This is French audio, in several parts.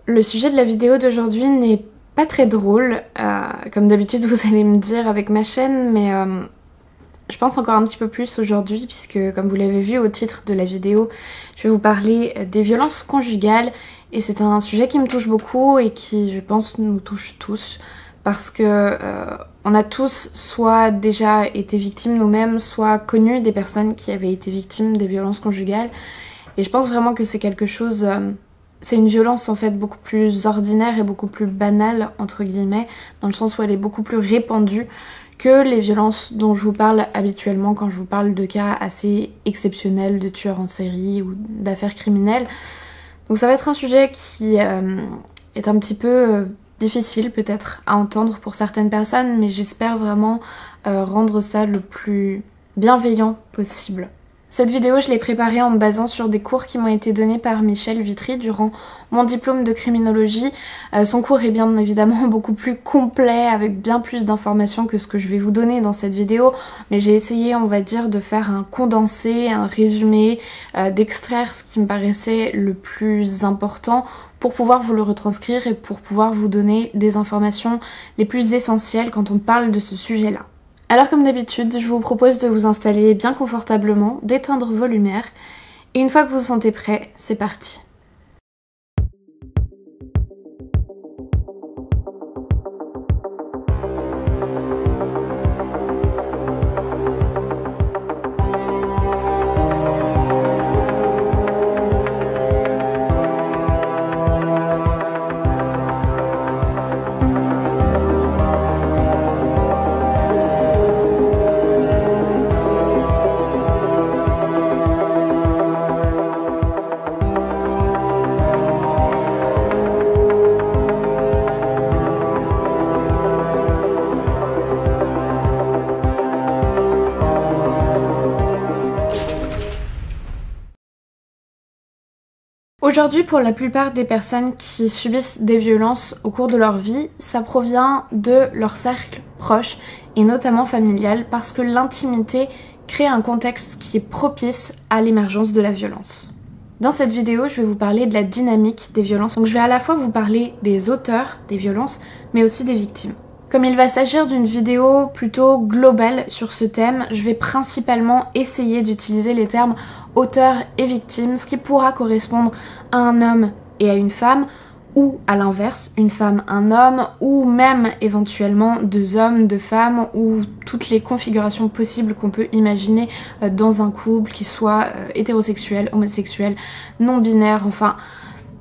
Le sujet de la vidéo d'aujourd'hui n'est pas très drôle, comme d'habitude vous allez me dire avec ma chaîne, mais je pense encore un petit peu plus aujourd'hui puisque comme vous l'avez vu au titre de la vidéo, je vais vous parler des violences conjugales et c'est un sujet qui me touche beaucoup et qui je pense nous touche tous parce que on a tous soit déjà été victimes nous-mêmes, soit connu des personnes qui avaient été victimes des violences conjugales et je pense vraiment que c'est quelque chose... c'est une violence en fait beaucoup plus ordinaire et beaucoup plus banale entre guillemets, dans le sens où elle est beaucoup plus répandue que les violences dont je vous parle habituellement quand je vous parle de cas assez exceptionnels de tueurs en série ou d'affaires criminelles. Donc ça va être un sujet qui est un petit peu difficile peut-être à entendre pour certaines personnes, mais j'espère vraiment rendre ça le plus bienveillant possible. Cette vidéo, je l'ai préparée en me basant sur des cours qui m'ont été donnés par Michel Vitry durant mon diplôme de criminologie. Son cours est bien évidemment beaucoup plus complet, avec bien plus d'informations que ce que je vais vous donner dans cette vidéo, mais j'ai essayé, on va dire, de faire un condensé, un résumé, d'extraire ce qui me paraissait le plus important pour pouvoir vous le retranscrire et pour pouvoir vous donner des informations les plus essentielles quand on parle de ce sujet-là. Alors comme d'habitude, je vous propose de vous installer bien confortablement, d'éteindre vos lumières, et une fois que vous vous sentez prêt, c'est parti. Aujourd'hui, pour la plupart des personnes qui subissent des violences au cours de leur vie, ça provient de leur cercle proche et notamment familial parce que l'intimité crée un contexte qui est propice à l'émergence de la violence. Dans cette vidéo, je vais vous parler de la dynamique des violences. Donc je vais à la fois vous parler des auteurs des violences, mais aussi des victimes. Comme il va s'agir d'une vidéo plutôt globale sur ce thème, je vais principalement essayer d'utiliser les termes auteur et victime, ce qui pourra correspondre à un homme et à une femme, ou à l'inverse, une femme, un homme, ou même éventuellement deux hommes, deux femmes, ou toutes les configurations possibles qu'on peut imaginer dans un couple, qui soit hétérosexuel, homosexuel, non-binaire, enfin...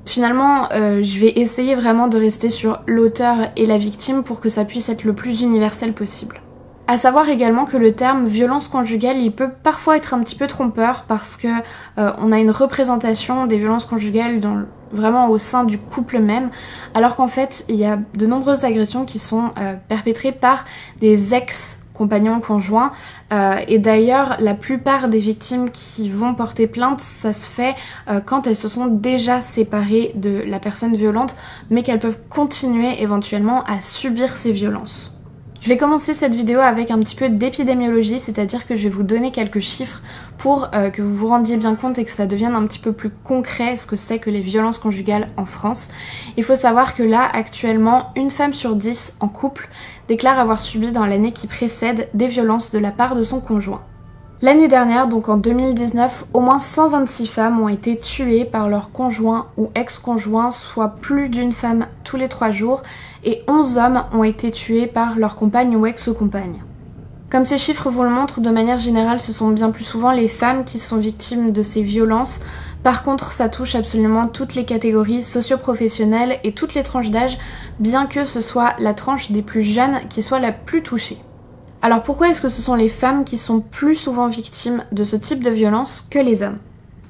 Finalement, je vais essayer vraiment de rester sur l'auteur et la victime pour que ça puisse être le plus universel possible. À savoir également que le terme violence conjugale, il peut parfois être un petit peu trompeur parce que on a une représentation des violences conjugales vraiment au sein du couple même, alors qu'en fait, il y a de nombreuses agressions qui sont perpétrées par des ex-compagnons conjoints et d'ailleurs la plupart des victimes qui vont porter plainte, ça se fait quand elles se sont déjà séparées de la personne violente mais qu'elles peuvent continuer éventuellement à subir ces violences. Je vais commencer cette vidéo avec un petit peu d'épidémiologie, c'est-à-dire que je vais vous donner quelques chiffres pour que vous vous rendiez bien compte et que ça devienne un petit peu plus concret ce que c'est que les violences conjugales en France. Il faut savoir que là, actuellement, une femme sur 10 en couple déclare avoir subi dans l'année qui précède des violences de la part de son conjoint. L'année dernière, donc en 2019, au moins 126 femmes ont été tuées par leur conjoint ou ex-conjoint, soit plus d'une femme tous les 3 jours, et 11 hommes ont été tués par leur compagne ou ex-compagne. Comme ces chiffres vous le montrent, de manière générale, ce sont bien plus souvent les femmes qui sont victimes de ces violences. Par contre, ça touche absolument toutes les catégories socio-professionnelles et toutes les tranches d'âge, bien que ce soit la tranche des plus jeunes qui soit la plus touchée. Alors pourquoi est-ce que ce sont les femmes qui sont plus souvent victimes de ce type de violence que les hommes?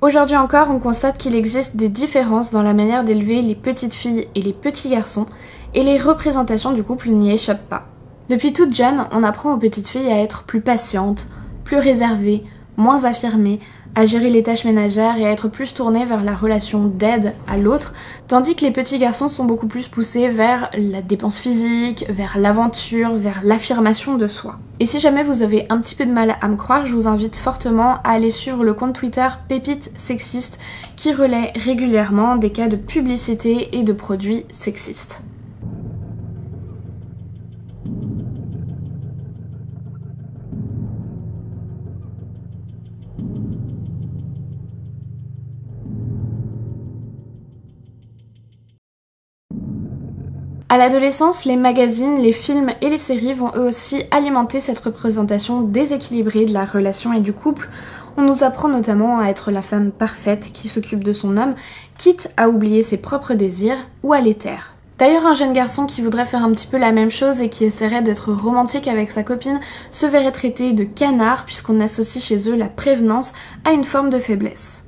Aujourd'hui encore, on constate qu'il existe des différences dans la manière d'élever les petites filles et les petits garçons, et les représentations du couple n'y échappent pas. Depuis toute jeune, on apprend aux petites filles à être plus patientes, plus réservées, moins affirmées, à gérer les tâches ménagères et à être plus tournés vers la relation d'aide à l'autre, tandis que les petits garçons sont beaucoup plus poussés vers la dépense physique, vers l'aventure, vers l'affirmation de soi. Et si jamais vous avez un petit peu de mal à me croire, je vous invite fortement à aller suivre le compte Twitter Pépites Sexistes qui relaie régulièrement des cas de publicité et de produits sexistes. À l'adolescence, les magazines, les films et les séries vont eux aussi alimenter cette représentation déséquilibrée de la relation et du couple. On nous apprend notamment à être la femme parfaite qui s'occupe de son homme, quitte à oublier ses propres désirs ou à les taire. D'ailleurs, un jeune garçon qui voudrait faire un petit peu la même chose et qui essaierait d'être romantique avec sa copine se verrait traité de canard puisqu'on associe chez eux la prévenance à une forme de faiblesse.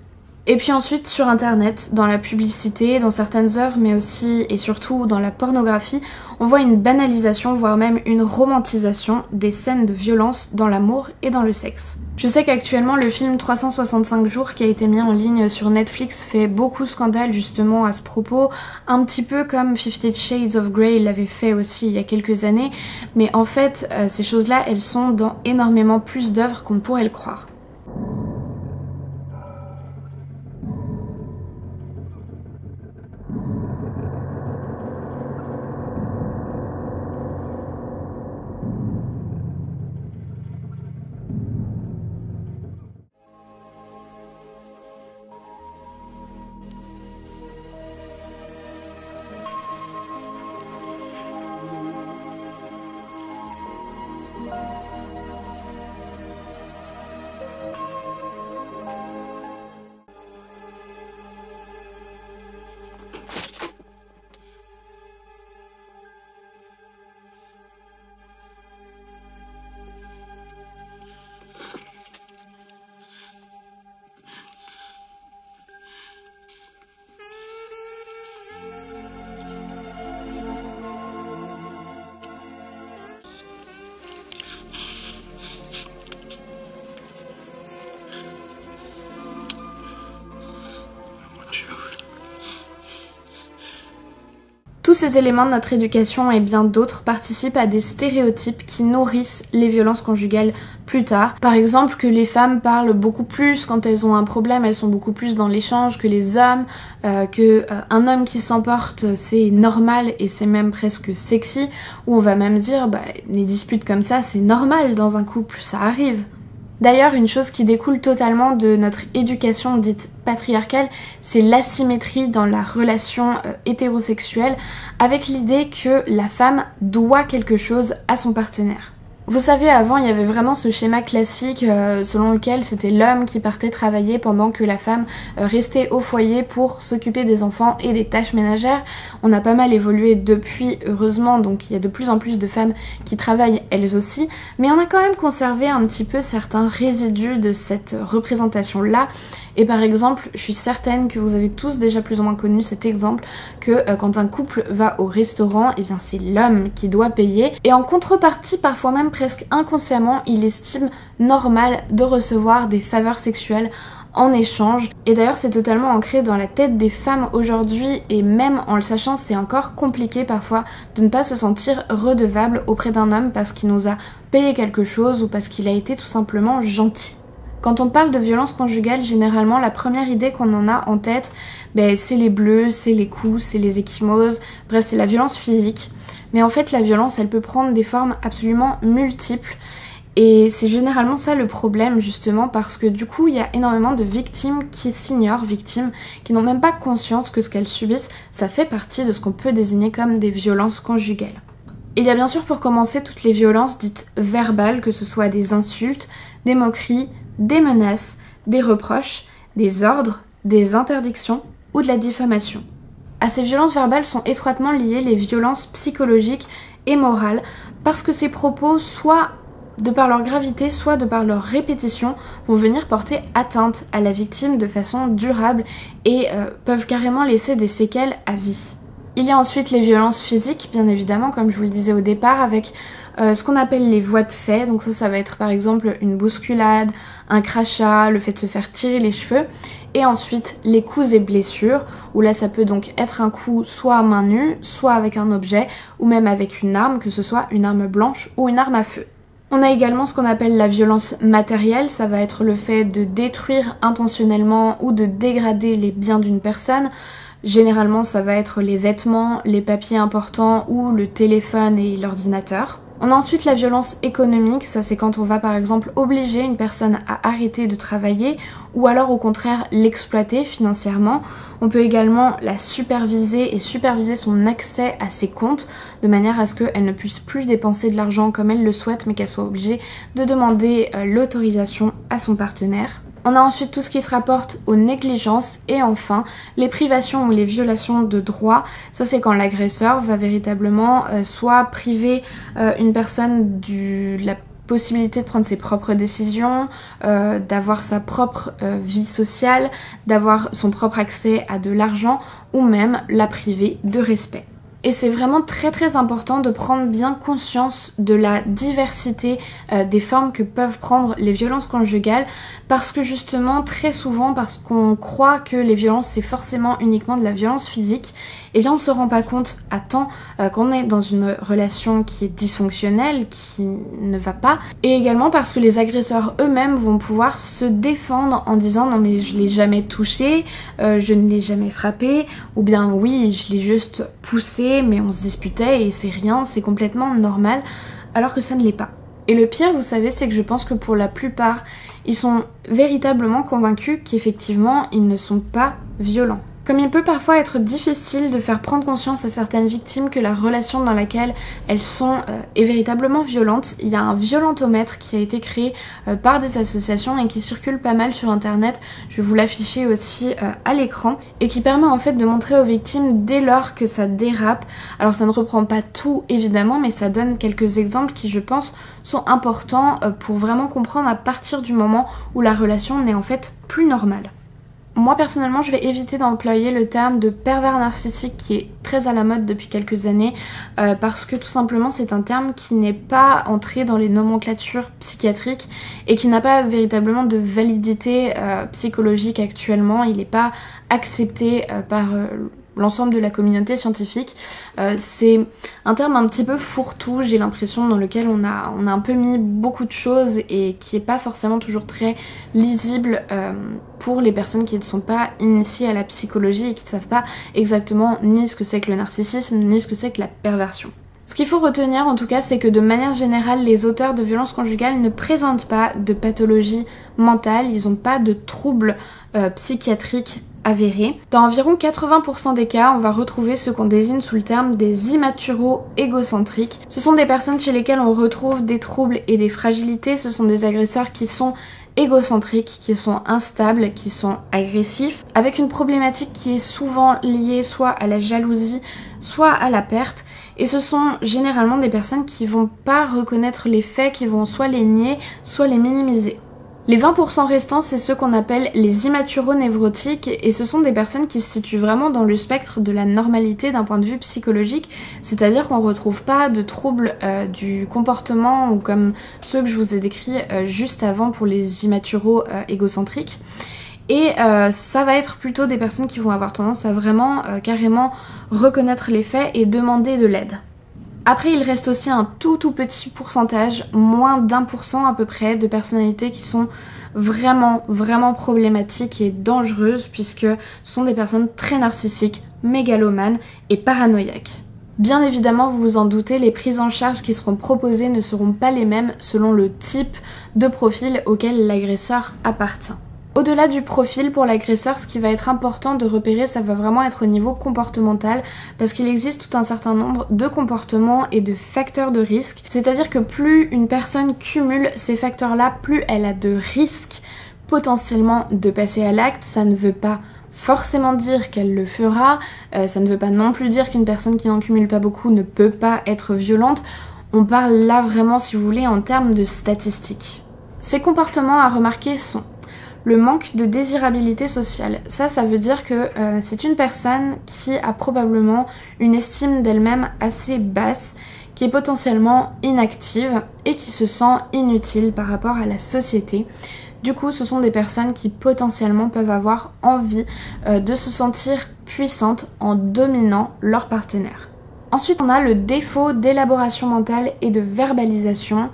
Et puis ensuite sur internet, dans la publicité, dans certaines œuvres, mais aussi et surtout dans la pornographie, on voit une banalisation, voire même une romantisation des scènes de violence dans l'amour et dans le sexe. Je sais qu'actuellement le film 365 jours qui a été mis en ligne sur Netflix fait beaucoup scandale justement à ce propos, un petit peu comme 50 Shades of Grey l'avait fait aussi il y a quelques années, mais en fait ces choses-là elles sont dans énormément plus d'œuvres qu'on ne pourrait le croire. Tous ces éléments de notre éducation et bien d'autres participent à des stéréotypes qui nourrissent les violences conjugales plus tard. Par exemple que les femmes parlent beaucoup plus quand elles ont un problème, elles sont beaucoup plus dans l'échange que les hommes, qu'un homme qui s'emporte c'est normal et c'est même presque sexy, ou on va même dire les disputes comme ça c'est normal dans un couple, ça arrive. D'ailleurs, une chose qui découle totalement de notre éducation dite patriarcale, c'est l'asymétrie dans la relation hétérosexuelle, avec l'idée que la femme doit quelque chose à son partenaire. Vous savez, avant, il y avait vraiment ce schéma classique selon lequel c'était l'homme qui partait travailler pendant que la femme restait au foyer pour s'occuper des enfants et des tâches ménagères. On a pas mal évolué depuis, heureusement, donc il y a de plus en plus de femmes qui travaillent elles aussi, mais on a quand même conservé un petit peu certains résidus de cette représentation-là. Et par exemple, je suis certaine que vous avez tous déjà plus ou moins connu cet exemple que quand un couple va au restaurant, eh bien c'est l'homme qui doit payer et en contrepartie, parfois même presque inconsciemment, il estime normal de recevoir des faveurs sexuelles en échange. Et d'ailleurs c'est totalement ancré dans la tête des femmes aujourd'hui et même en le sachant c'est encore compliqué parfois de ne pas se sentir redevable auprès d'un homme parce qu'il nous a payé quelque chose ou parce qu'il a été tout simplement gentil. Quand on parle de violence conjugale, généralement la première idée qu'on en a en tête, c'est les bleus, c'est les coups, c'est les ecchymoses, bref c'est la violence physique. Mais en fait la violence elle peut prendre des formes absolument multiples et c'est généralement ça le problème justement parce que du coup il y a énormément de victimes qui s'ignorent, victimes qui n'ont même pas conscience que ce qu'elles subissent ça fait partie de ce qu'on peut désigner comme des violences conjugales. Il y a bien sûr pour commencer toutes les violences dites verbales, que ce soit des insultes, des moqueries, des menaces, des reproches, des ordres, des interdictions ou de la diffamation. À ces violences verbales sont étroitement liées les violences psychologiques et morales parce que ces propos, soit de par leur gravité, soit de par leur répétition, vont venir porter atteinte à la victime de façon durable et peuvent carrément laisser des séquelles à vie. Il y a ensuite les violences physiques, bien évidemment, comme je vous le disais au départ, avec ce qu'on appelle les voies de fait, donc ça va être par exemple une bousculade, un crachat, le fait de se faire tirer les cheveux. Et ensuite les coups et blessures, où là ça peut donc être un coup soit à main nue, soit avec un objet, ou même avec une arme, que ce soit une arme blanche ou une arme à feu. On a également ce qu'on appelle la violence matérielle, ça va être le fait de détruire intentionnellement ou de dégrader les biens d'une personne. Généralement ça va être les vêtements, les papiers importants ou le téléphone et l'ordinateur. On a ensuite la violence économique, ça c'est quand on va par exemple obliger une personne à arrêter de travailler ou alors au contraire l'exploiter financièrement. On peut également la superviser et superviser son accès à ses comptes de manière à ce qu'elle ne puisse plus dépenser de l'argent comme elle le souhaite mais qu'elle soit obligée de demander l'autorisation à son partenaire. On a ensuite tout ce qui se rapporte aux négligences et enfin les privations ou les violations de droits. Ça c'est quand l'agresseur va véritablement soit priver une personne de la possibilité de prendre ses propres décisions, d'avoir sa propre vie sociale, d'avoir son propre accès à de l'argent ou même la priver de respect. Et c'est vraiment très important de prendre bien conscience de la diversité des formes que peuvent prendre les violences conjugales parce que justement très souvent parce qu'on croit que les violences c'est forcément uniquement de la violence physique et bien on ne se rend pas compte à temps qu'on est dans une relation qui est dysfonctionnelle, qui ne va pas et également parce que les agresseurs eux-mêmes vont pouvoir se défendre en disant non mais je l'ai jamais touché, je ne l'ai jamais frappé ou bien oui je l'ai juste poussé mais on se disputait et c'est rien, c'est complètement normal alors que ça ne l'est pas. Et le pire vous savez c'est que je pense que pour la plupart ils sont véritablement convaincus qu'effectivement ils ne sont pas violents. Comme il peut parfois être difficile de faire prendre conscience à certaines victimes que la relation dans laquelle elles sont est véritablement violente, il y a un violentomètre qui a été créé par des associations et qui circule pas mal sur internet, je vais vous l'afficher aussi à l'écran, et qui permet en fait de montrer aux victimes dès lors que ça dérape. Alors ça ne reprend pas tout évidemment, mais ça donne quelques exemples qui je pense sont importants pour vraiment comprendre à partir du moment où la relation n'est en fait plus normale. Moi personnellement je vais éviter d'employer le terme de pervers narcissique qui est très à la mode depuis quelques années parce que tout simplement c'est un terme qui n'est pas entré dans les nomenclatures psychiatriques et qui n'a pas véritablement de validité psychologique actuellement, il n'est pas accepté par l'ensemble de la communauté scientifique. C'est un terme un petit peu fourre-tout, j'ai l'impression, dans lequel on a un peu mis beaucoup de choses et qui est pas forcément toujours très lisible pour les personnes qui ne sont pas initiées à la psychologie et qui ne savent pas exactement ni ce que c'est que le narcissisme, ni ce que c'est que la perversion. Ce qu'il faut retenir en tout cas, c'est que de manière générale, les auteurs de violences conjugales ne présentent pas de pathologie mentale, ils n'ont pas de troubles psychiatriques avérés. Dans environ 80% des cas, on va retrouver ce qu'on désigne sous le terme des immaturo-égocentriques. Ce sont des personnes chez lesquelles on retrouve des troubles et des fragilités, ce sont des agresseurs qui sont égocentriques, qui sont instables, qui sont agressifs, avec une problématique qui est souvent liée soit à la jalousie, soit à la perte. Et ce sont généralement des personnes qui vont pas reconnaître les faits, qui vont soit les nier, soit les minimiser. Les 20% restants, c'est ceux qu'on appelle les immaturo-névrotiques et ce sont des personnes qui se situent vraiment dans le spectre de la normalité d'un point de vue psychologique, c'est-à-dire qu'on retrouve pas de troubles du comportement ou comme ceux que je vous ai décrits juste avant pour les immaturo-égocentriques. Et ça va être plutôt des personnes qui vont avoir tendance à vraiment carrément reconnaître les faits et demander de l'aide. Après il reste aussi un tout petit pourcentage, moins d'1% à peu près, de personnalités qui sont vraiment problématiques et dangereuses puisque ce sont des personnes très narcissiques, mégalomanes et paranoïaques. Bien évidemment, vous vous en doutez, les prises en charge qui seront proposées ne seront pas les mêmes selon le type de profil auquel l'agresseur appartient. Au-delà du profil pour l'agresseur, ce qui va être important de repérer, ça va vraiment être au niveau comportemental parce qu'il existe tout un certain nombre de comportements et de facteurs de risque. C'est-à-dire que plus une personne cumule ces facteurs-là, plus elle a de risques potentiellement de passer à l'acte. Ça ne veut pas forcément dire qu'elle le fera, ça ne veut pas non plus dire qu'une personne qui n'en cumule pas beaucoup ne peut pas être violente. On parle là vraiment, si vous voulez, en termes de statistiques. Ces comportements à remarquer sont le manque de désirabilité sociale. Ça veut dire que c'est une personne qui a probablement une estime d'elle-même assez basse, qui est potentiellement inactive et qui se sent inutile par rapport à la société. Du coup, ce sont des personnes qui potentiellement peuvent avoir envie de se sentir puissantes en dominant leur partenaire. Ensuite, on a le défaut d'élaboration mentale et de verbalisation.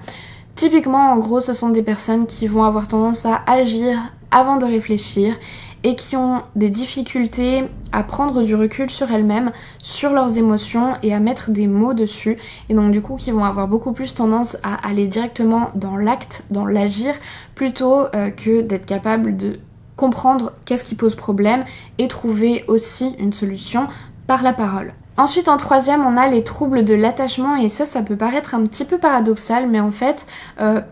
Typiquement, en gros, ce sont des personnes qui vont avoir tendance à agir avant de réfléchir et qui ont des difficultés à prendre du recul sur elles-mêmes, sur leurs émotions et à mettre des mots dessus. Et donc du coup qui vont avoir beaucoup plus tendance à aller directement dans l'acte, dans l'agir, plutôt que d'être capable de comprendre qu'est-ce qui pose problème et trouver aussi une solution par la parole. Ensuite, en troisième, on a les troubles de l'attachement et ça peut paraître un petit peu paradoxal, mais en fait,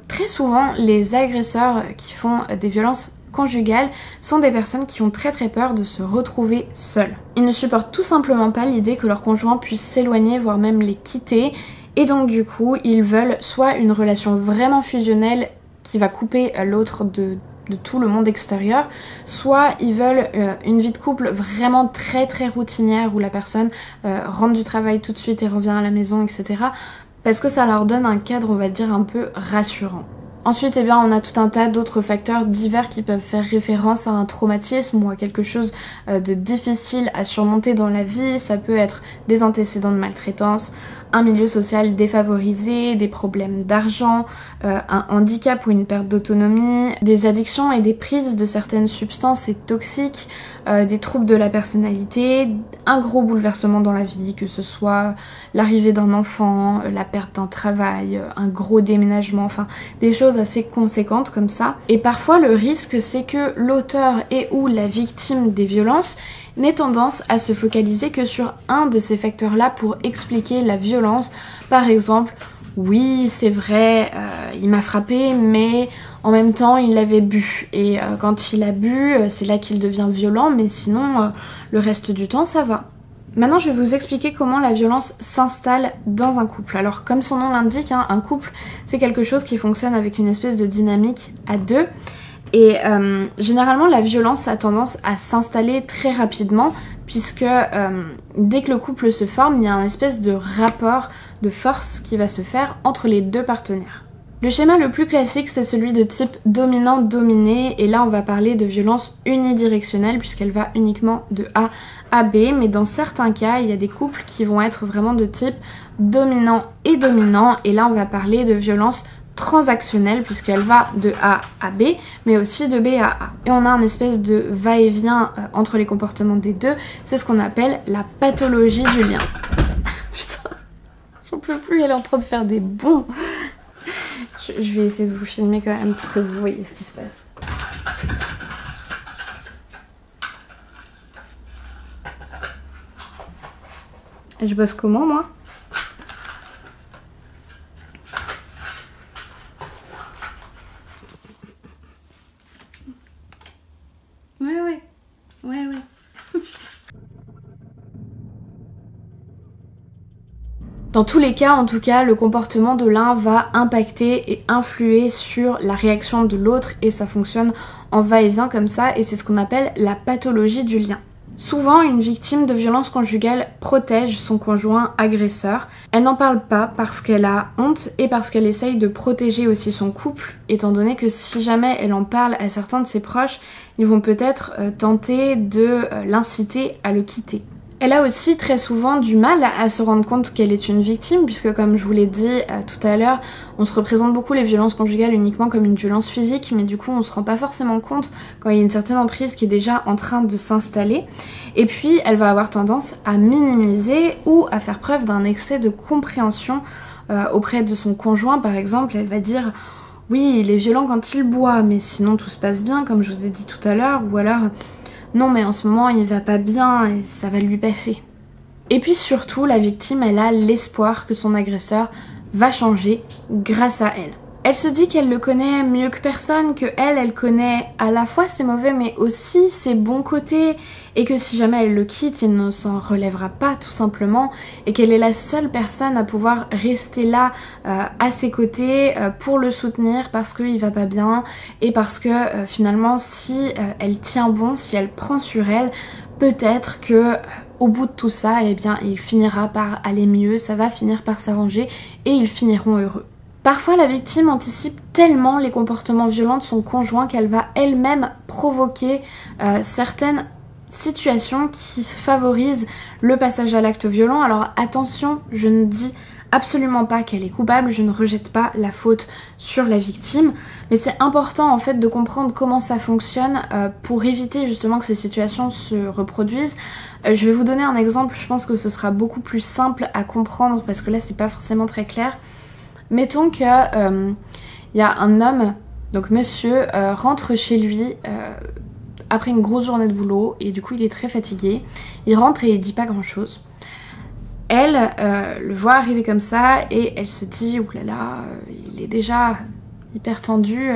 très souvent, les agresseurs qui font des violences conjugales sont des personnes qui ont très peur de se retrouver seules. Ils ne supportent tout simplement pas l'idée que leur conjoint puisse s'éloigner, voire même les quitter, et donc du coup, ils veulent soit une relation vraiment fusionnelle qui va couper l'autre de tout le monde extérieur, soit ils veulent une vie de couple vraiment très routinière où la personne rentre du travail tout de suite et revient à la maison, etc. Parce que ça leur donne un cadre, on va dire, un peu rassurant. Ensuite, eh bien, on a tout un tas d'autres facteurs divers qui peuvent faire référence à un traumatisme ou à quelque chose de difficile à surmonter dans la vie. Ça peut être des antécédents de maltraitance, un milieu social défavorisé, des problèmes d'argent, un handicap ou une perte d'autonomie, des addictions et des prises de certaines substances et toxiques, des troubles de la personnalité, un gros bouleversement dans la vie, que ce soit l'arrivée d'un enfant, la perte d'un travail, un gros déménagement, enfin des choses assez conséquentes comme ça. Et parfois le risque c'est que l'auteur et ou la victime des violences n'ait tendance à se focaliser que sur un de ces facteurs-là pour expliquer la violence. Par exemple, oui c'est vrai, il m'a frappé mais en même temps il avait bu et quand il a bu c'est là qu'il devient violent, mais sinon le reste du temps ça va. Maintenant je vais vous expliquer comment la violence s'installe dans un couple. Alors comme son nom l'indique, hein, un couple c'est quelque chose qui fonctionne avec une espèce de dynamique à deux. Et généralement la violence a tendance à s'installer très rapidement puisque dès que le couple se forme, il y a un espèce de rapport de force qui va se faire entre les deux partenaires. Le schéma le plus classique c'est celui de type dominant-dominé et là on va parler de violence unidirectionnelle puisqu'elle va uniquement de A à B, mais dans certains cas il y a des couples qui vont être vraiment de type dominant et dominant et là on va parler de violence transactionnelle puisqu'elle va de A à B mais aussi de B à A. Et on a un espèce de va-et-vient entre les comportements des deux, c'est ce qu'on appelle la pathologie du lien. Putain, j'en peux plus, elle est en train de faire des bonds. Je vais essayer de vous filmer quand même pour que vous voyez ce qui se passe. Je bosse comment moi ? Ouais. Dans tous les cas, en tout cas, le comportement de l'un va impacter et influer sur la réaction de l'autre et ça fonctionne en va-et-vient comme ça et c'est ce qu'on appelle la pathologie du lien. Souvent, une victime de violence conjugale protège son conjoint agresseur. Elle n'en parle pas parce qu'elle a honte et parce qu'elle essaye de protéger aussi son couple, étant donné que si jamais elle en parle à certains de ses proches, ils vont peut-être tenter de l'inciter à le quitter. Elle a aussi très souvent du mal à se rendre compte qu'elle est une victime puisque comme je vous l'ai dit tout à l'heure, on se représente beaucoup les violences conjugales uniquement comme une violence physique mais du coup on se rend pas forcément compte quand il y a une certaine emprise qui est déjà en train de s'installer et puis elle va avoir tendance à minimiser ou à faire preuve d'un excès de compréhension auprès de son conjoint. Par exemple, elle va dire oui il est violent quand il boit mais sinon tout se passe bien comme je vous ai dit tout à l'heure, ou alors non mais en ce moment il va pas bien et ça va lui passer. Et puis surtout la victime elle a l'espoir que son agresseur va changer grâce à elle. Elle se dit qu'elle le connaît mieux que personne, que elle connaît à la fois ses mauvais mais aussi ses bons côtés et que si jamais elle le quitte il ne s'en relèvera pas tout simplement et qu'elle est la seule personne à pouvoir rester là à ses côtés pour le soutenir parce qu'il va pas bien et parce que finalement si elle tient bon, si elle prend sur elle, peut-être que au bout de tout ça, eh bien, il finira par aller mieux, ça va finir par s'arranger et ils finiront heureux. Parfois, la victime anticipe tellement les comportements violents de son conjoint qu'elle va elle-même provoquer certaines situations qui favorisent le passage à l'acte violent. Alors attention, je ne dis absolument pas qu'elle est coupable, je ne rejette pas la faute sur la victime, mais c'est important en fait de comprendre comment ça fonctionne pour éviter justement que ces situations se reproduisent. Je vais vous donner un exemple, je pense que ce sera beaucoup plus simple à comprendre parce que là c'est pas forcément très clair. Mettons que y a un homme, donc monsieur, rentre chez lui après une grosse journée de boulot et du coup il est très fatigué, il rentre et il dit pas grand chose. Elle le voit arriver comme ça et elle se dit oulala, il est déjà hyper tendu,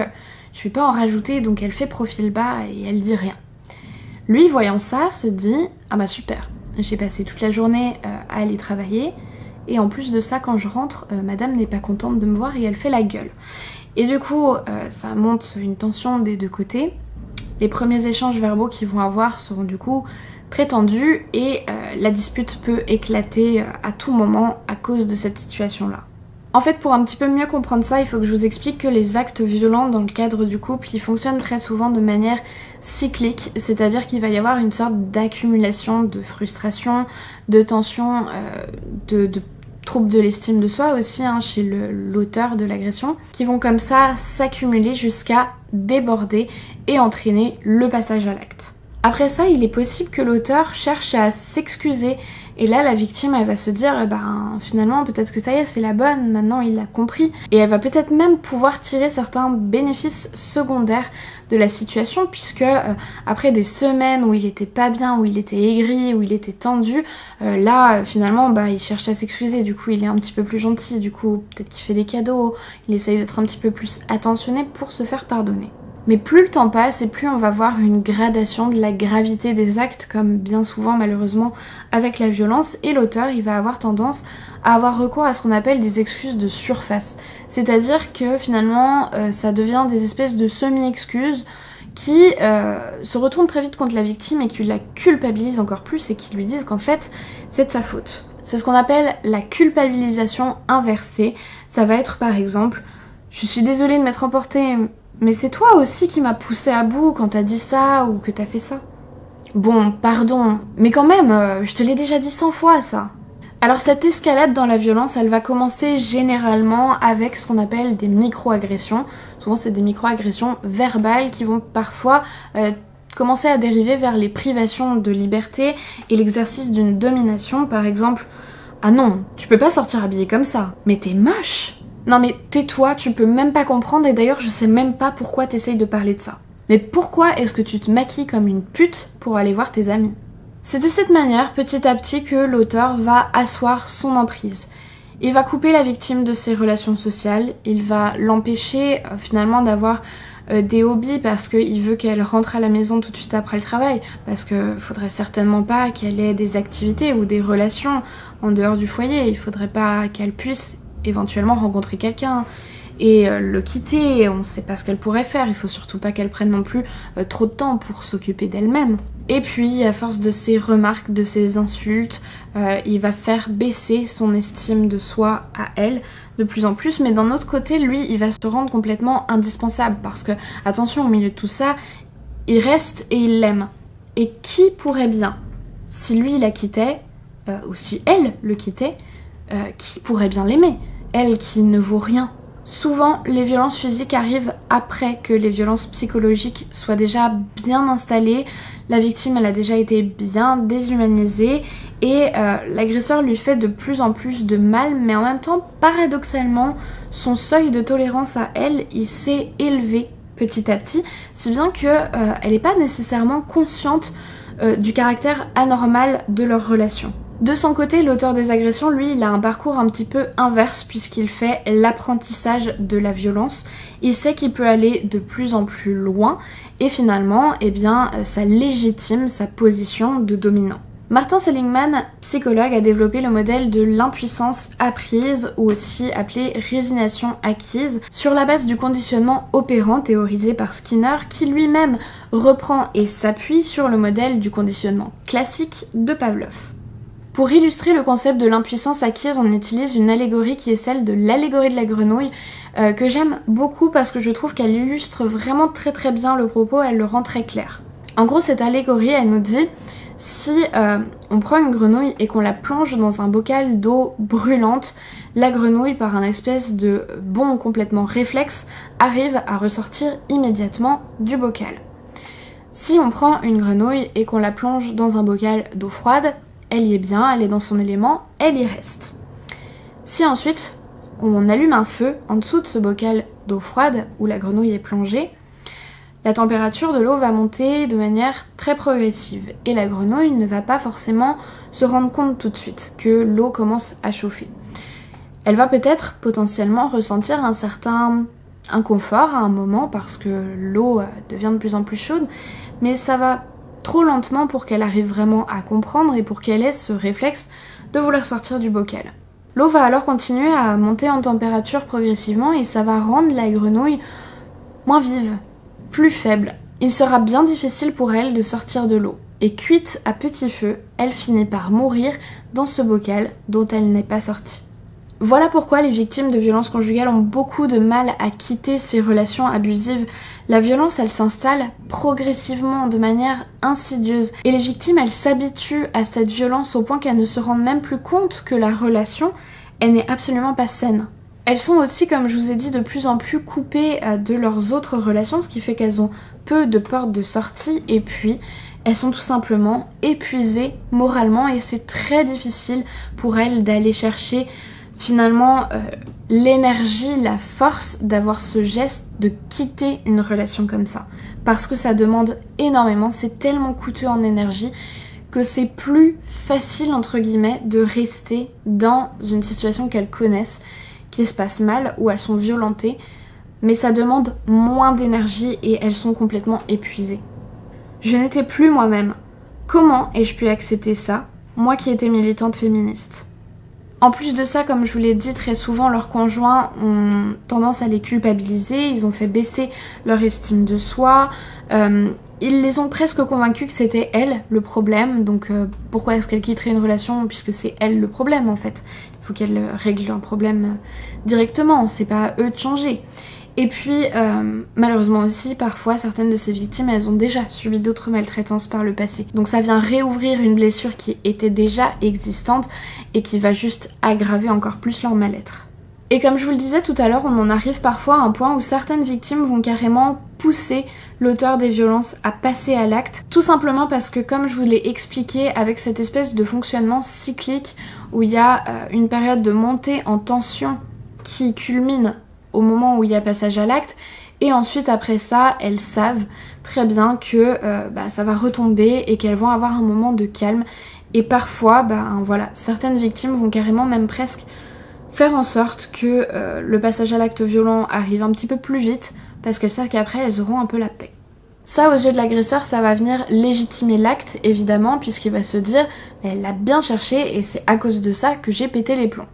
je vais pas en rajouter, donc elle fait profil bas et elle dit rien. Lui voyant ça se dit ah bah super, j'ai passé toute la journée à aller travailler et en plus de ça quand je rentre madame n'est pas contente de me voir et elle fait la gueule. Et du coup ça monte une tension des deux côtés. Les premiers échanges verbaux qu'ils vont avoir seront du coup très tendus et la dispute peut éclater à tout moment à cause de cette situation-là. En fait, pour un petit peu mieux comprendre ça, il faut que je vous explique que les actes violents dans le cadre du couple, ils fonctionnent très souvent de manière cyclique, c'est-à-dire qu'il va y avoir une sorte d'accumulation de frustration, de tension, de troubles de l'estime de soi aussi chez l'auteur de l'agression, qui vont comme ça s'accumuler jusqu'à déborder et entraîner le passage à l'acte. Après ça, il est possible que l'auteur cherche à s'excuser et là la victime elle va se dire finalement peut-être que ça y est c'est la bonne, maintenant il l'a compris et elle va peut-être même pouvoir tirer certains bénéfices secondaires de la situation puisque après des semaines où il était pas bien, où il était aigri, où il était tendu, là finalement il cherche à s'excuser, du coup il est un petit peu plus gentil, du coup peut-être qu'il fait des cadeaux, il essaye d'être un petit peu plus attentionné pour se faire pardonner. Mais plus le temps passe et plus on va voir une gradation de la gravité des actes, comme bien souvent malheureusement avec la violence, et l'auteur il va avoir tendance à avoir recours à ce qu'on appelle des excuses de surface. C'est-à-dire que finalement ça devient des espèces de semi-excuses qui se retournent très vite contre la victime et qui la culpabilisent encore plus et qui lui disent qu'en fait c'est de sa faute. C'est ce qu'on appelle la culpabilisation inversée. Ça va être par exemple « je suis désolée de m'être emportée ». Mais c'est toi aussi qui m'as poussé à bout quand t'as dit ça ou que t'as fait ça. Bon, pardon, mais quand même, je te l'ai déjà dit 100 fois ça. Alors cette escalade dans la violence, elle va commencer généralement avec ce qu'on appelle des micro-agressions. Souvent c'est des micro-agressions verbales qui vont parfois commencer à dériver vers les privations de liberté et l'exercice d'une domination. Par exemple, ah non, tu peux pas sortir habillée comme ça, mais t'es moche. Non mais tais-toi, tu peux même pas comprendre et d'ailleurs je sais même pas pourquoi t'essayes de parler de ça. Mais pourquoi est-ce que tu te maquilles comme une pute pour aller voir tes amis? C'est de cette manière, petit à petit, que l'auteur va asseoir son emprise. Il va couper la victime de ses relations sociales, il va l'empêcher finalement d'avoir des hobbies parce qu'il veut qu'elle rentre à la maison tout de suite après le travail, parce que faudrait certainement pas qu'elle ait des activités ou des relations en dehors du foyer, il faudrait pas qu'elle puisse éventuellement rencontrer quelqu'un et le quitter, on sait pas ce qu'elle pourrait faire, il faut surtout pas qu'elle prenne non plus trop de temps pour s'occuper d'elle-même. Et puis à force de ses remarques, de ses insultes, il va faire baisser son estime de soi à elle de plus en plus, mais d'un autre côté lui il va se rendre complètement indispensable parce que attention, au milieu de tout ça il reste et il l'aime. Et qui pourrait bien, si lui la quittait ou si elle le quittait, qui pourrait bien l'aimer? Elle qui ne vaut rien. Souvent, les violences physiques arrivent après que les violences psychologiques soient déjà bien installées. La victime, elle a déjà été bien déshumanisée et l'agresseur lui fait de plus en plus de mal, mais en même temps, paradoxalement, son seuil de tolérance à elle, il s'est élevé petit à petit, si bien qu'elle n'est pas nécessairement consciente du caractère anormal de leur relation. De son côté, l'auteur des agressions, lui, il a un parcours un petit peu inverse puisqu'il fait l'apprentissage de la violence. Il sait qu'il peut aller de plus en plus loin et finalement, eh bien, ça légitime sa position de dominant. Martin Seligman, psychologue, a développé le modèle de l'impuissance apprise ou aussi appelé résignation acquise sur la base du conditionnement opérant théorisé par Skinner qui lui-même reprend et s'appuie sur le modèle du conditionnement classique de Pavlov. Pour illustrer le concept de l'impuissance acquise, on utilise une allégorie qui est celle de l'allégorie de la grenouille, que j'aime beaucoup parce que je trouve qu'elle illustre vraiment très bien le propos, elle le rend très clair. En gros, cette allégorie, elle nous dit, si on prend une grenouille et qu'on la plonge dans un bocal d'eau brûlante, la grenouille, par un espèce de bond complètement réflexe, arrive à ressortir immédiatement du bocal. Si on prend une grenouille et qu'on la plonge dans un bocal d'eau froide, elle y est bien, elle est dans son élément, elle y reste. Si ensuite on allume un feu en dessous de ce bocal d'eau froide où la grenouille est plongée, la température de l'eau va monter de manière très progressive et la grenouille ne va pas forcément se rendre compte tout de suite que l'eau commence à chauffer. Elle va peut-être potentiellement ressentir un certain inconfort à un moment parce que l'eau devient de plus en plus chaude, mais ça va trop lentement pour qu'elle arrive vraiment à comprendre et pour qu'elle ait ce réflexe de vouloir sortir du bocal. L'eau va alors continuer à monter en température progressivement et ça va rendre la grenouille moins vive, plus faible. Il sera bien difficile pour elle de sortir de l'eau. Et cuite à petit feu, elle finit par mourir dans ce bocal dont elle n'est pas sortie. Voilà pourquoi les victimes de violences conjugales ont beaucoup de mal à quitter ces relations abusives. La violence, elle s'installe progressivement, de manière insidieuse. Et les victimes, elles s'habituent à cette violence au point qu'elles ne se rendent même plus compte que la relation, elle n'est absolument pas saine. Elles sont aussi, comme je vous ai dit, de plus en plus coupées de leurs autres relations, ce qui fait qu'elles ont peu de portes de sortie et puis elles sont tout simplement épuisées moralement et c'est très difficile pour elles d'aller chercher finalement l'énergie, la force d'avoir ce geste de quitter une relation comme ça. Parce que ça demande énormément, c'est tellement coûteux en énergie que c'est plus facile entre guillemets de rester dans une situation qu'elles connaissent, qui se passe mal, où elles sont violentées, mais ça demande moins d'énergie et elles sont complètement épuisées. Je n'étais plus moi-même. Comment ai-je pu accepter ça, moi qui étais militante féministe ? En plus de ça, comme je vous l'ai dit très souvent, leurs conjoints ont tendance à les culpabiliser, ils ont fait baisser leur estime de soi, ils les ont presque convaincus que c'était elles le problème, donc pourquoi est-ce qu'elles quitteraient une relation puisque c'est elles le problème en fait. Il faut qu'elles règlent un problème directement, c'est pas à eux de changer. Et puis malheureusement aussi parfois certaines de ces victimes elles ont déjà subi d'autres maltraitances par le passé. Donc ça vient réouvrir une blessure qui était déjà existante et qui va juste aggraver encore plus leur mal-être. Et comme je vous le disais tout à l'heure, on en arrive parfois à un point où certaines victimes vont carrément pousser l'auteur des violences à passer à l'acte, tout simplement parce que comme je vous l'ai expliqué, avec cette espèce de fonctionnement cyclique où il y a une période de montée en tension qui culmine au moment où il y a passage à l'acte, et ensuite après ça elles savent très bien que ça va retomber et qu'elles vont avoir un moment de calme, et parfois voilà, certaines victimes vont carrément même presque faire en sorte que le passage à l'acte violent arrive un petit peu plus vite parce qu'elles savent qu'après elles auront un peu la paix. Ça, aux yeux de l'agresseur, ça va venir légitimer l'acte évidemment, puisqu'il va se dire elle l'a bien cherché et c'est à cause de ça que j'ai pété les plombs.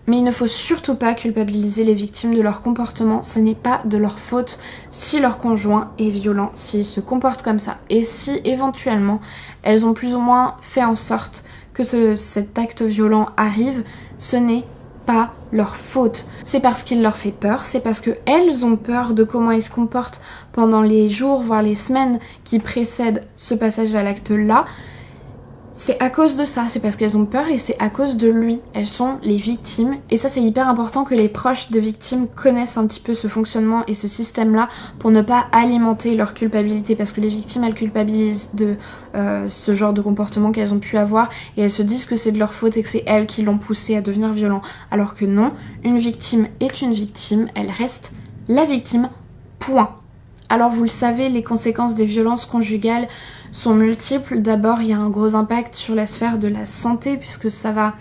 Mais il ne faut surtout pas culpabiliser les victimes de leur comportement, ce n'est pas de leur faute si leur conjoint est violent, s'il se comporte comme ça. Et si éventuellement elles ont plus ou moins fait en sorte que cet acte violent arrive, ce n'est pas leur faute. C'est parce qu'il leur fait peur, c'est parce qu'elles ont peur de comment il se comporte pendant les jours, voire les semaines qui précèdent ce passage à l'acte là. C'est à cause de ça, c'est parce qu'elles ont peur et c'est à cause de lui. Elles sont les victimes et ça c'est hyper important que les proches de victimes connaissent un petit peu ce fonctionnement et ce système là pour ne pas alimenter leur culpabilité, parce que les victimes elles culpabilisent de ce genre de comportement qu'elles ont pu avoir et elles se disent que c'est de leur faute et que c'est elles qui l'ont poussé à devenir violent, alors que non, une victime est une victime, elle reste la victime, point. Alors vous le savez, les conséquences des violences conjugales sont multiples. D'abord, il y a un gros impact sur la sphère de la santé puisque ça va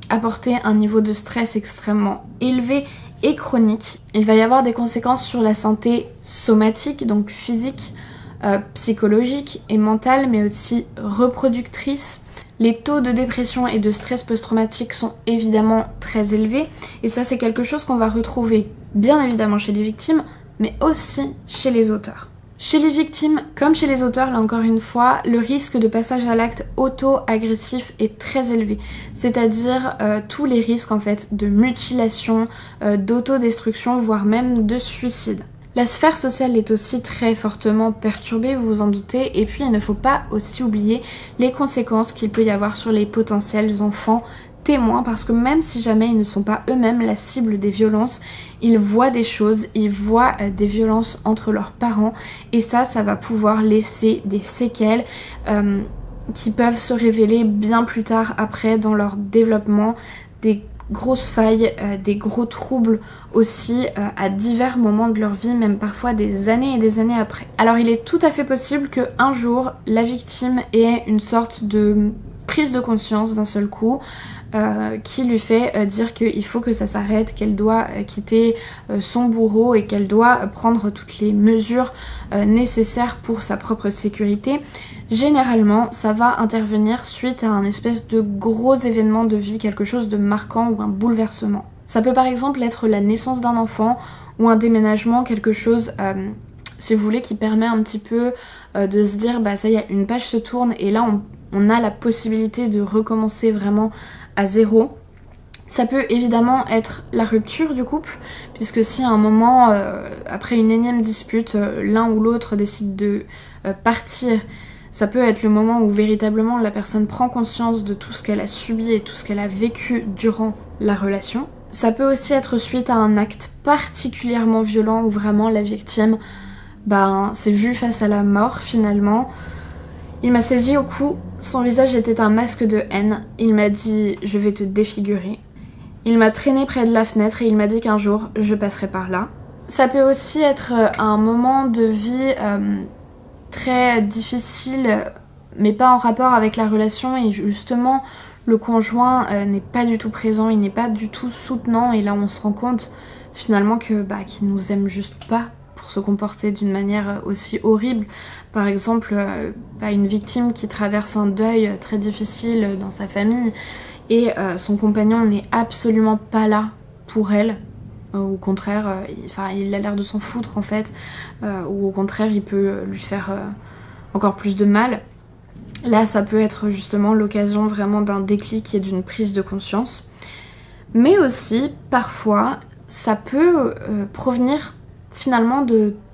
apporter un niveau de stress extrêmement élevé et chronique. Il va y avoir des conséquences sur la santé somatique, donc physique, psychologique et mentale, mais aussi reproductrice. Les taux de dépression et de stress post-traumatique sont évidemment très élevés et ça c'est quelque chose qu'on va retrouver bien évidemment chez les victimes, mais aussi chez les auteurs. Chez les victimes, comme chez les auteurs, là encore une fois, le risque de passage à l'acte auto-agressif est très élevé. C'est-à-dire tous les risques en fait de mutilation, d'autodestruction, voire même de suicide. La sphère sociale est aussi très fortement perturbée, vous vous en doutez, et puis il ne faut pas aussi oublier les conséquences qu'il peut y avoir sur les potentiels enfants témoins, parce que même si jamais ils ne sont pas eux-mêmes la cible des violences, ils voient des choses, ils voient des violences entre leurs parents, et ça va pouvoir laisser des séquelles qui peuvent se révéler bien plus tard après dans leur développement, des grosses failles, des gros troubles aussi à divers moments de leur vie, même parfois des années et des années après. Alors il est tout à fait possible qu'un jour la victime ait une sorte de prise de conscience d'un seul coup, qui lui fait dire qu'il faut que ça s'arrête, qu'elle doit quitter son bourreau et qu'elle doit prendre toutes les mesures nécessaires pour sa propre sécurité. Généralement, ça va intervenir suite à un espèce de gros événement de vie, quelque chose de marquant ou un bouleversement. Ça peut par exemple être la naissance d'un enfant ou un déménagement, quelque chose, si vous voulez, qui permet un petit peu de se dire bah ça y est, une page se tourne et là on a la possibilité de recommencer vraiment à zéro. Ça peut évidemment être la rupture du couple, puisque si à un moment, après une énième dispute, l'un ou l'autre décide de partir, ça peut être le moment où véritablement la personne prend conscience de tout ce qu'elle a subi et tout ce qu'elle a vécu durant la relation. Ça peut aussi être suite à un acte particulièrement violent où vraiment la victime s'est vue face à la mort finalement. Il m'a saisi au cou, son visage était un masque de haine, il m'a dit « je vais te défigurer ». Il m'a traîné près de la fenêtre et il m'a dit qu'un jour je passerai par là. Ça peut aussi être un moment de vie très difficile, mais pas en rapport avec la relation, et justement le conjoint n'est pas du tout présent, il n'est pas du tout soutenant, et là on se rend compte finalement que qu'il nous aime juste pas pour se comporter d'une manière aussi horrible. Par exemple, une victime qui traverse un deuil très difficile dans sa famille et son compagnon n'est absolument pas là pour elle, ou au contraire, il a l'air de s'en foutre en fait, ou au contraire il peut lui faire encore plus de mal. Là ça peut être justement l'occasion vraiment d'un déclic et d'une prise de conscience. Mais aussi parfois ça peut provenir finalement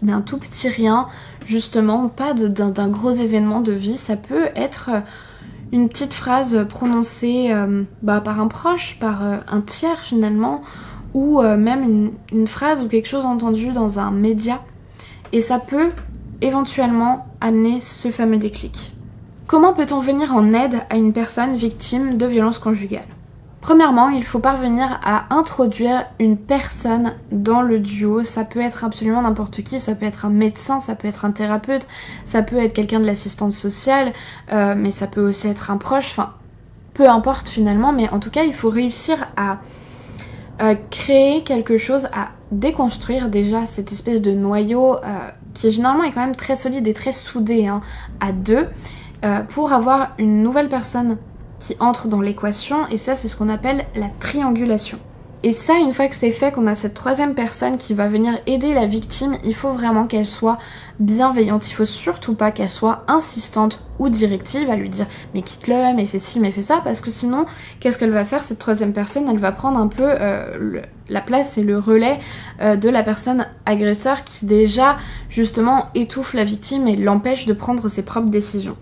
d'un tout petit rien, justement pas d'un gros événement de vie. Ça peut être une petite phrase prononcée par un proche, par un tiers finalement, ou même une phrase ou quelque chose entendu dans un média, et ça peut éventuellement amener ce fameux déclic. Comment peut-on venir en aide à une personne victime de violences conjugales ? Premièrement, il faut parvenir à introduire une personne dans le duo. Ça peut être absolument n'importe qui, ça peut être un médecin, ça peut être un thérapeute, ça peut être quelqu'un de l'assistance sociale, mais ça peut aussi être un proche, enfin peu importe finalement, mais en tout cas il faut réussir à créer quelque chose, à déconstruire déjà cette espèce de noyau qui généralement est quand même très solide et très soudé à deux, pour avoir une nouvelle personne qui entre dans l'équation, et ça c'est ce qu'on appelle la triangulation. Et ça, une fois que c'est fait, qu'on a cette troisième personne qui va venir aider la victime, il faut vraiment qu'elle soit bienveillante, il faut surtout pas qu'elle soit insistante ou directive à lui dire mais quitte-le, mais fais ci, mais fais ça, parce que sinon, qu'est-ce qu'elle va faire cette troisième personne? Elle va prendre un peu la place et le relais de la personne agresseur qui déjà justement étouffe la victime et l'empêche de prendre ses propres décisions.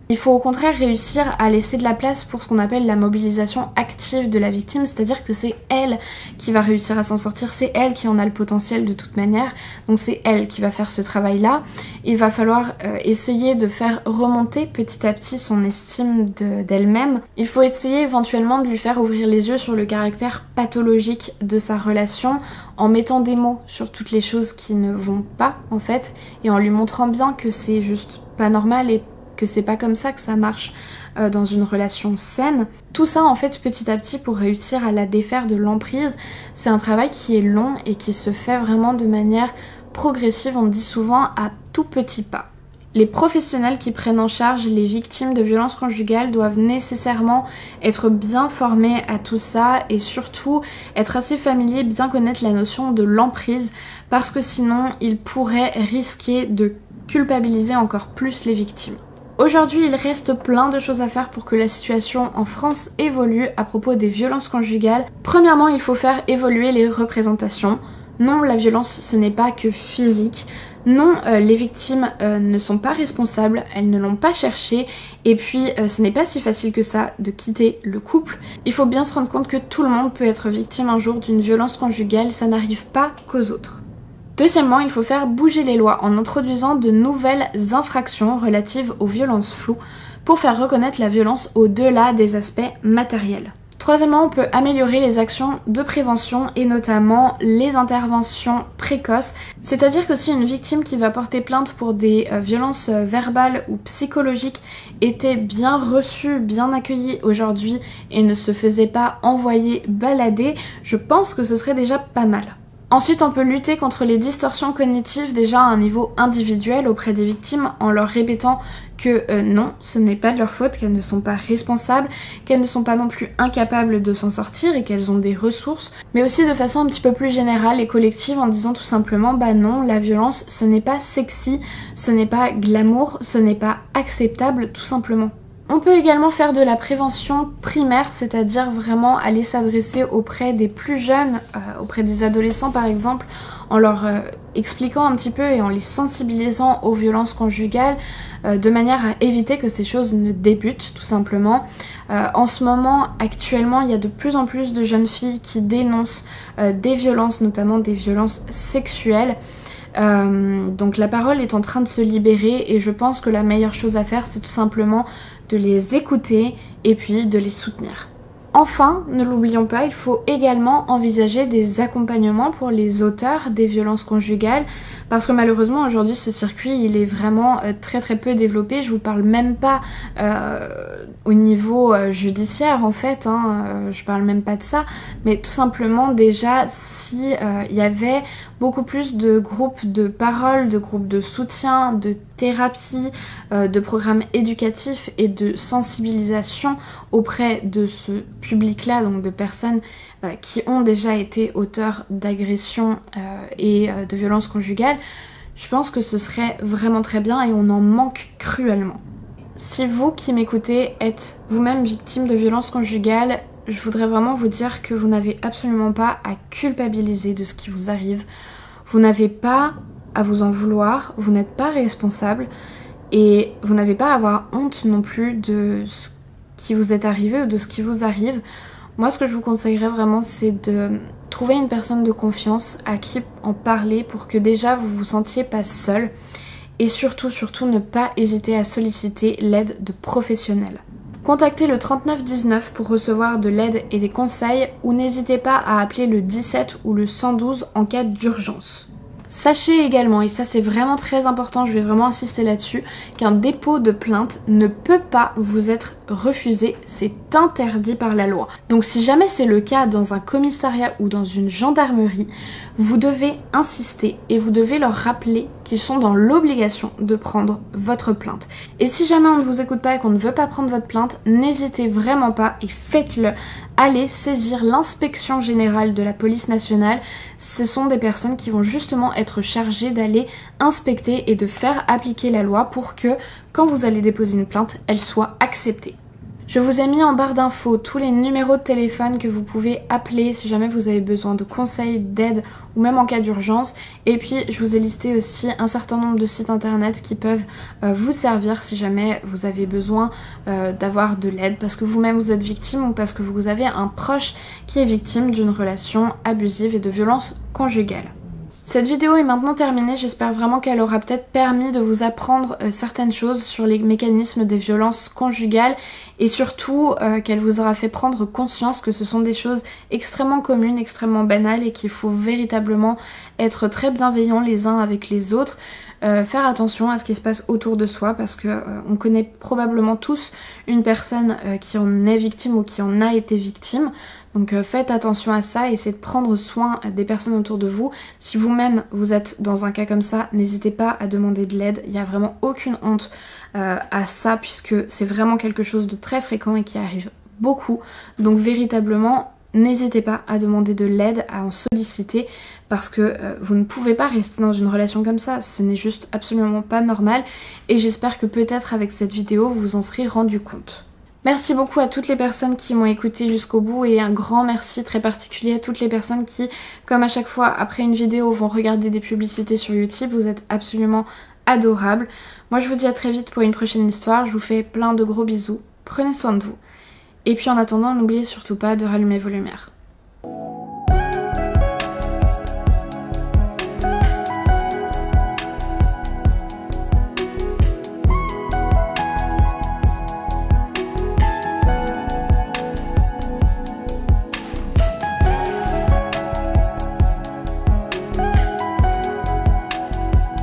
Il faut au contraire réussir à laisser de la place pour ce qu'on appelle la mobilisation active de la victime, c'est-à-dire que c'est elle qui va réussir à s'en sortir, c'est elle qui en a le potentiel de toute manière, donc c'est elle qui va faire ce travail-là. Il va falloir essayer de faire remonter petit à petit son estime d'elle-même. Il faut essayer éventuellement de lui faire ouvrir les yeux sur le caractère pathologique de sa relation, en mettant des mots sur toutes les choses qui ne vont pas en fait, et en lui montrant bien que c'est juste pas normal et que c'est pas comme ça que ça marche dans une relation saine. Tout ça en fait petit à petit pour réussir à la défaire de l'emprise, c'est un travail qui est long et qui se fait vraiment de manière progressive, on dit souvent à tout petits pas. Les professionnels qui prennent en charge les victimes de violences conjugales doivent nécessairement être bien formés à tout ça et surtout être assez familiers, bien connaître la notion de l'emprise, parce que sinon ils pourraient risquer de culpabiliser encore plus les victimes. Aujourd'hui, il reste plein de choses à faire pour que la situation en France évolue à propos des violences conjugales. Premièrement, il faut faire évoluer les représentations. Non, la violence, ce n'est pas que physique. Non, les victimes ne sont pas responsables, elles ne l'ont pas cherché, et puis ce n'est pas si facile que ça de quitter le couple. Il faut bien se rendre compte que tout le monde peut être victime un jour d'une violence conjugale, ça n'arrive pas qu'aux autres. Deuxièmement, il faut faire bouger les lois en introduisant de nouvelles infractions relatives aux violences floues pour faire reconnaître la violence au-delà des aspects matériels. Troisièmement, on peut améliorer les actions de prévention et notamment les interventions précoces. C'est-à-dire que si une victime qui va porter plainte pour des violences verbales ou psychologiques était bien reçue, bien accueillie aujourd'hui et ne se faisait pas envoyer balader, je pense que ce serait déjà pas mal. Ensuite, on peut lutter contre les distorsions cognitives déjà à un niveau individuel auprès des victimes en leur répétant que non, ce n'est pas de leur faute, qu'elles ne sont pas responsables, qu'elles ne sont pas non plus incapables de s'en sortir et qu'elles ont des ressources, mais aussi de façon un petit peu plus générale et collective en disant tout simplement bah non, la violence ce n'est pas sexy, ce n'est pas glamour, ce n'est pas acceptable tout simplement. On peut également faire de la prévention primaire, c'est-à-dire vraiment aller s'adresser auprès des plus jeunes, auprès des adolescents par exemple, en leur expliquant un petit peu et en les sensibilisant aux violences conjugales, de manière à éviter que ces choses ne débutent tout simplement. En ce moment, actuellement, il y a de plus en plus de jeunes filles qui dénoncent des violences, notamment des violences sexuelles. Donc la parole est en train de se libérer et je pense que la meilleure chose à faire c'est tout simplement de les écouter et puis de les soutenir. Enfin, ne l'oublions pas, il faut également envisager des accompagnements pour les auteurs des violences conjugales parce que malheureusement aujourd'hui ce circuit il est vraiment très peu développé. Je vous parle même pas au niveau judiciaire en fait, je parle même pas de ça, mais tout simplement déjà si il y avait beaucoup plus de groupes de parole, de groupes de soutien, de thérapie, de programmes éducatifs et de sensibilisation auprès de ce public-là, donc de personnes qui ont déjà été auteurs d'agressions et de violences conjugales, je pense que ce serait vraiment très bien et on en manque cruellement. Si vous qui m'écoutez êtes vous-même victime de violences conjugales, je voudrais vraiment vous dire que vous n'avez absolument pas à culpabiliser de ce qui vous arrive. Vous n'avez pas à vous en vouloir, vous n'êtes pas responsable et vous n'avez pas à avoir honte non plus de ce qui vous est arrivé ou de ce qui vous arrive. Moi ce que je vous conseillerais vraiment c'est de trouver une personne de confiance à qui en parler pour que déjà vous vous sentiez pas seul et surtout ne pas hésiter à solliciter l'aide de professionnels. Contactez le 3919 pour recevoir de l'aide et des conseils ou n'hésitez pas à appeler le 17 ou le 112 en cas d'urgence. Sachez également, et ça c'est vraiment très important, je vais vraiment insister là-dessus, qu'un dépôt de plainte ne peut pas vous être refusé, c'est interdit par la loi. Donc si jamais c'est le cas dans un commissariat ou dans une gendarmerie, vous devez insister et vous devez leur rappeler qu'ils sont dans l'obligation de prendre votre plainte. Et si jamais on ne vous écoute pas et qu'on ne veut pas prendre votre plainte, n'hésitez vraiment pas et faites-le. Allez saisir l'inspection générale de la police nationale. Ce sont des personnes qui vont justement être chargées d'aller inspecter et de faire appliquer la loi pour que quand vous allez déposer une plainte, elle soit acceptée. Je vous ai mis en barre d'infos tous les numéros de téléphone que vous pouvez appeler si jamais vous avez besoin de conseils, d'aide ou même en cas d'urgence. Et puis je vous ai listé aussi un certain nombre de sites internet qui peuvent vous servir si jamais vous avez besoin d'avoir de l'aide parce que vous-même vous êtes victime ou parce que vous avez un proche qui est victime d'une relation abusive et de violence conjugale. Cette vidéo est maintenant terminée, j'espère vraiment qu'elle aura peut-être permis de vous apprendre certaines choses sur les mécanismes des violences conjugales et surtout qu'elle vous aura fait prendre conscience que ce sont des choses extrêmement communes, extrêmement banales et qu'il faut véritablement être très bienveillants les uns avec les autres. Faire attention à ce qui se passe autour de soi parce que on connaît probablement tous une personne qui en est victime ou qui en a été victime. Donc faites attention à ça, essayez de prendre soin des personnes autour de vous. Si vous-même vous êtes dans un cas comme ça, n'hésitez pas à demander de l'aide. Il n'y a vraiment aucune honte à ça puisque c'est vraiment quelque chose de très fréquent et qui arrive beaucoup. Donc véritablement, n'hésitez pas à demander de l'aide, à en solliciter parce que vous ne pouvez pas rester dans une relation comme ça, ce n'est juste absolument pas normal et j'espère que peut-être avec cette vidéo vous vous en serez rendu compte. Merci beaucoup à toutes les personnes qui m'ont écouté jusqu'au bout et un grand merci très particulier à toutes les personnes qui, comme à chaque fois après une vidéo, vont regarder des publicités sur YouTube. Vous êtes absolument adorables. Moi je vous dis à très vite pour une prochaine histoire. Je vous fais plein de gros bisous. Prenez soin de vous. Et puis en attendant, n'oubliez surtout pas de rallumer vos lumières.